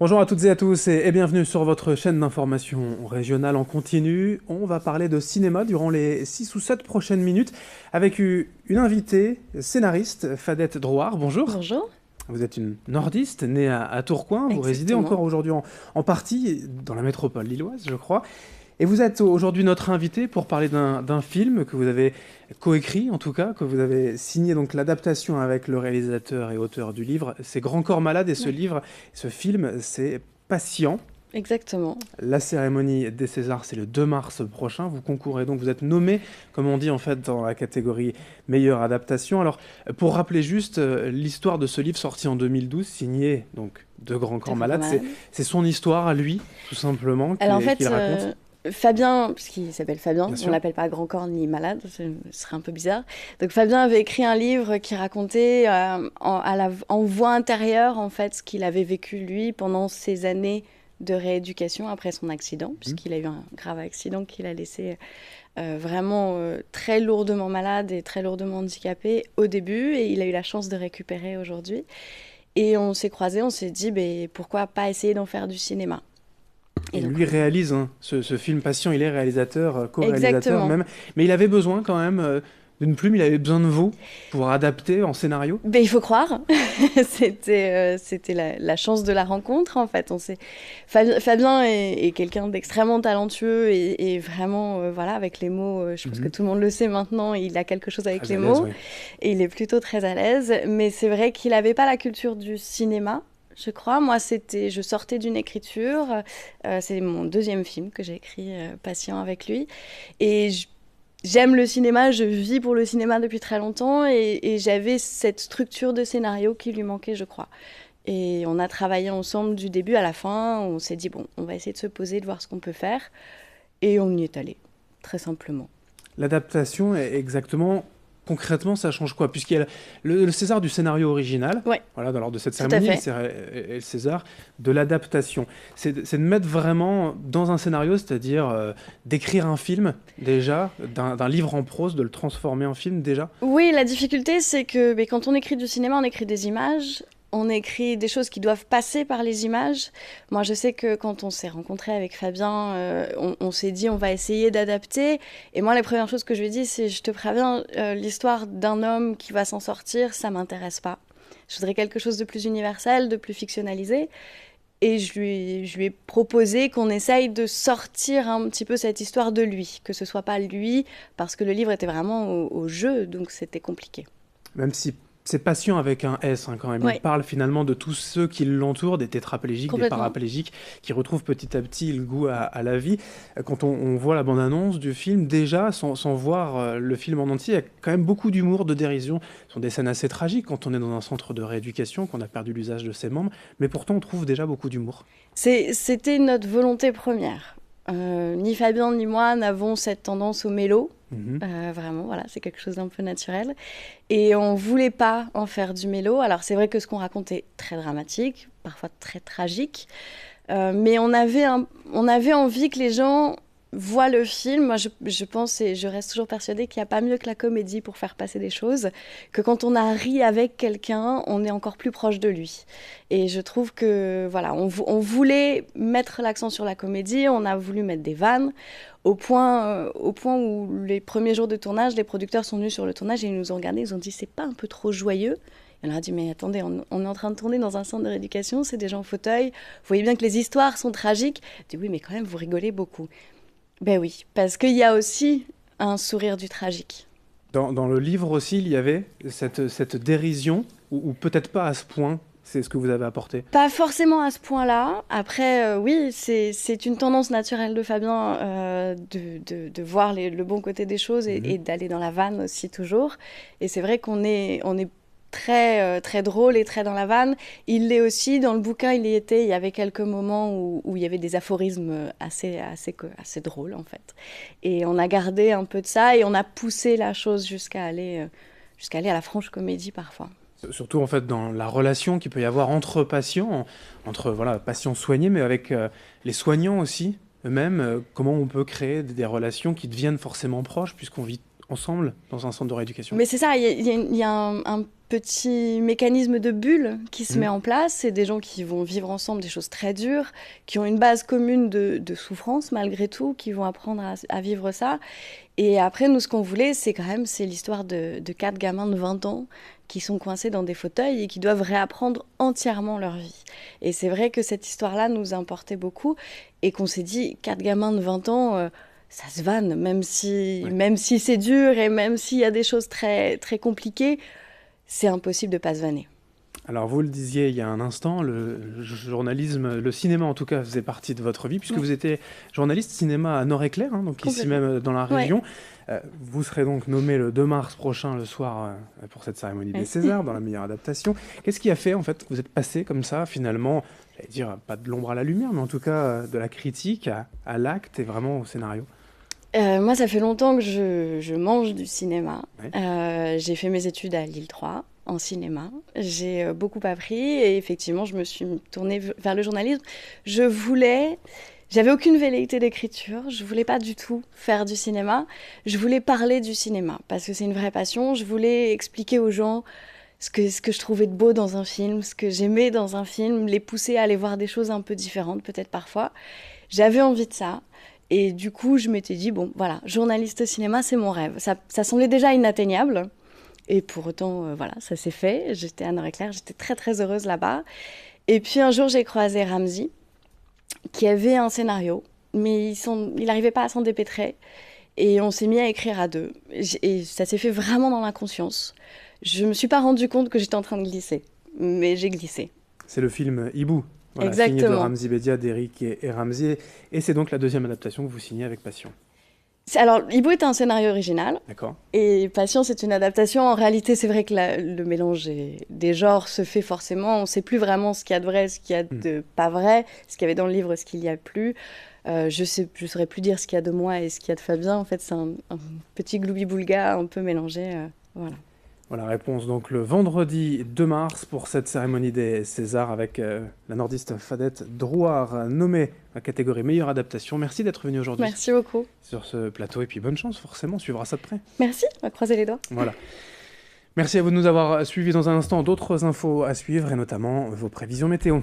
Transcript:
Bonjour à toutes et à tous et bienvenue sur votre chaîne d'information régionale en continu. On va parler de cinéma durant les 6 ou 7 prochaines minutes avec une invitée, scénariste, Fadette Drouard. Bonjour. Bonjour. Vous êtes une nordiste née à Tourcoing. Vous résidez Exactement. encore aujourd'hui en partie dans la métropole lilloise, je crois. Et vous êtes aujourd'hui notre invité pour parler d'un film que vous avez coécrit, en tout cas, que vous avez signé donc l'adaptation avec le réalisateur et auteur du livre. C'est Grand Corps Malade et ce Ouais. livre, ce film, c'est Patient. Exactement. La cérémonie des Césars, c'est le 2 mars prochain. Vous concourez donc, vous êtes nommé, comme on dit en fait, dans la catégorie meilleure adaptation. Alors, pour rappeler juste l'histoire de ce livre sorti en 2012, signé donc de Grand Corps D'accord, Malade, malade. c'est son histoire à lui, tout simplement, Alors en qu'il fait, raconte. Fabien, puisqu'il s'appelle Fabien, Bien on sûr. l'appelle pas Grand Corps ni Malade, ce serait un peu bizarre. Donc Fabien avait écrit un livre qui racontait en voix intérieure en fait ce qu'il avait vécu lui pendant ses années de rééducation après son accident, puisqu'il a eu un grave accident qui l'a laissé vraiment très lourdement malade et très lourdement handicapé au début, et il a eu la chance de récupérer aujourd'hui. Et on s'est croisés, on s'est dit pourquoi pas essayer d'en faire du cinéma. Et Et donc, lui réalise ce film Patient, il est réalisateur, co-réalisateur exactement. même. Mais il avait besoin quand même d'une plume, il avait besoin de vous pour adapter en scénario. Ben, il faut croire. C'était la chance de la rencontre, en fait. Fabien est quelqu'un d'extrêmement talentueux et vraiment, voilà, avec les mots, je pense que Mhm. tout le monde le sait maintenant, il a quelque chose avec Très les à l'aise, mots oui. et il est plutôt très à l'aise. Mais c'est vrai qu'il n'avait pas la culture du cinéma. Je crois, moi, je sortais d'une écriture. C'est mon deuxième film que j'ai écrit, Patient, avec lui. Et j'aime le cinéma, je vis pour le cinéma depuis très longtemps et j'avais cette structure de scénario qui lui manquait, je crois. Et on a travaillé ensemble du début à la fin. On s'est dit, bon, on va essayer de se poser, de voir ce qu'on peut faire. Et on y est allé, très simplement. L'adaptation, exactement, concrètement, ça change quoi? Puisqu'il y a le César du scénario original, Ouais, voilà, lors de cette tout à cérémonie, fait. et le César de l'adaptation. C'est de mettre vraiment dans un scénario, c'est-à-dire d'écrire un film, déjà, d'un livre en prose, de le transformer en film, déjà. Oui, la difficulté, c'est que quand on écrit du cinéma, on écrit des images, on écrit des choses qui doivent passer par les images. Moi, je sais que quand on s'est rencontré avec Fabien, on s'est dit on va essayer d'adapter. Et moi, les premières choses que je lui ai dit, c'est je te préviens, l'histoire d'un homme qui va s'en sortir, ça m'intéresse pas. Je voudrais quelque chose de plus universel, de plus fictionnalisé. Et je lui ai proposé qu'on essaye de sortir un petit peu cette histoire de lui, que ce soit pas lui, parce que le livre était vraiment au jeu, donc c'était compliqué. Même si c'est patient avec un S, hein, quand même. Il Ouais, parle finalement de tous ceux qui l'entourent, des tétraplégiques, des complètement. paraplégiques, qui retrouvent petit à petit le goût à la vie. Quand on voit la bande-annonce du film, déjà, sans voir le film en entier, il y a quand même beaucoup d'humour, de dérision. Ce sont des scènes assez tragiques quand on est dans un centre de rééducation, qu'on a perdu l'usage de ses membres, mais pourtant on trouve déjà beaucoup d'humour. C'était notre volonté première. Ni Fabien ni moi n'avons cette tendance au mélo. Mhm. Vraiment, voilà, c'est quelque chose d'un peu naturel. Et on voulait pas en faire du mélo. Alors c'est vrai que ce qu'on raconte est très dramatique, parfois très tragique. Mais on avait envie que les gens voient le film. Moi, je pense et je reste toujours persuadée qu'il n'y a pas mieux que la comédie pour faire passer des choses, que quand on a ri avec quelqu'un, on est encore plus proche de lui. Et je trouve que, voilà, on voulait mettre l'accent sur la comédie, on a voulu mettre des vannes, au point où les premiers jours de tournage, les producteurs sont venus sur le tournage et ils nous ont regardés, ils ont dit c'est pas un peu trop joyeux? Et on leur a dit mais attendez, on est en train de tourner dans un centre de rééducation, c'est des gens en fauteuil, vous voyez bien que les histoires sont tragiques. Je dis oui mais quand même vous rigolez beaucoup. Ben oui, parce qu'il y a aussi un sourire du tragique. Dans le livre aussi, il y avait cette dérision, ou peut-être pas à ce point, c'est ce que vous avez apporté. Pas forcément à ce point-là. Après, oui, c'est une tendance naturelle de Fabien de voir le bon côté des choses Mhm. et d'aller dans la vanne aussi toujours. Et c'est vrai on est très, très drôle et très dans la vanne. Il l'est aussi. Dans le bouquin, il y était. Il y avait quelques moments où il y avait des aphorismes assez drôles, en fait. Et on a gardé un peu de ça et on a poussé la chose jusqu'à aller à la franche comédie parfois. Surtout en fait dans la relation qu'il peut y avoir entre patients, entre voilà, patients soignés, mais avec les soignants aussi eux-mêmes, comment on peut créer des relations qui deviennent forcément proches, puisqu'on vit ensemble dans un centre de rééducation. Mais c'est ça, il y a un petit mécanisme de bulle qui se met en place. C'est des gens qui vont vivre ensemble des choses très dures, qui ont une base commune de souffrance malgré tout, qui vont apprendre à vivre ça. Et après, nous, ce qu'on voulait, c'est l'histoire de 4 gamins de 20 ans qui sont coincés dans des fauteuils et qui doivent réapprendre entièrement leur vie. Et c'est vrai que cette histoire-là nous importait beaucoup et qu'on s'est dit, 4 gamins de 20 ans... ça se vanne, même si c'est dur et même s'il y a des choses très, très compliquées, c'est impossible de ne pas se vanner. Alors, vous le disiez il y a un instant, le journalisme, le cinéma en tout cas, faisait partie de votre vie, puisque vous étiez journaliste cinéma à Nord-Éclair, hein, donc ici même dans la région. Vous serez donc nommé le 2 mars prochain, le soir, pour cette cérémonie des Césars, dans la meilleure adaptation. Qu'est-ce qui a fait, en fait, que vous êtes passé comme ça, finalement, j'allais dire, pas de l'ombre à la lumière, mais en tout cas, de la critique à l'acte et vraiment au scénario? Moi, ça fait longtemps que je mange du cinéma. J'ai fait mes études à Lille 3 en cinéma. J'ai beaucoup appris et effectivement, je me suis tournée vers le journalisme. J'avais aucune velléité d'écriture. Je voulais pas du tout faire du cinéma. Je voulais parler du cinéma parce que c'est une vraie passion. Je voulais expliquer aux gens ce que je trouvais de beau dans un film, ce que j'aimais dans un film, les pousser à aller voir des choses un peu différentes, peut-être parfois. J'avais envie de ça. Et du coup, je m'étais dit, bon, voilà, journaliste au cinéma, c'est mon rêve. Ça semblait déjà inatteignable. Et pour autant, voilà, ça s'est fait. J'étais à Nord-Éclair, j'étais très, très heureuse là-bas. Et puis un jour, j'ai croisé Ramzy, qui avait un scénario, mais il n'arrivait pas à s'en dépêtrer. Et on s'est mis à écrire à deux. Et ça s'est fait vraiment dans l'inconscience. Je ne me suis pas rendu compte que j'étais en train de glisser, mais j'ai glissé. C'est le film Hibou. Voilà, exactement. Signé de Ramzy Bedia, d'Éric et Ramzy. Et c'est donc la deuxième adaptation que vous signez avec Passion. Alors, Hibou est un scénario original. D'accord. Et Passion, c'est une adaptation. En réalité, c'est vrai que le mélange des genres se fait forcément. On ne sait plus vraiment ce qu'il y a de vrai, ce qu'il y a de pas vrai, ce qu'il y avait dans le livre, ce qu'il n'y a plus. Je saurais plus dire ce qu'il y a de moi et ce qu'il y a de Fabien. En fait, c'est un petit gloubi-boulga un peu mélangé. Voilà. Voilà, réponse donc le vendredi 2 mars pour cette cérémonie des Césars avec la nordiste Fadette Drouard, nommée à catégorie meilleure adaptation. Merci d'être venu aujourd'hui. Merci beaucoup. Sur ce plateau et puis bonne chance, forcément, on suivra ça de près. Merci, on va croiser les doigts. Voilà. Merci à vous de nous avoir suivis. Dans un instant, d'autres infos à suivre et notamment vos prévisions météo.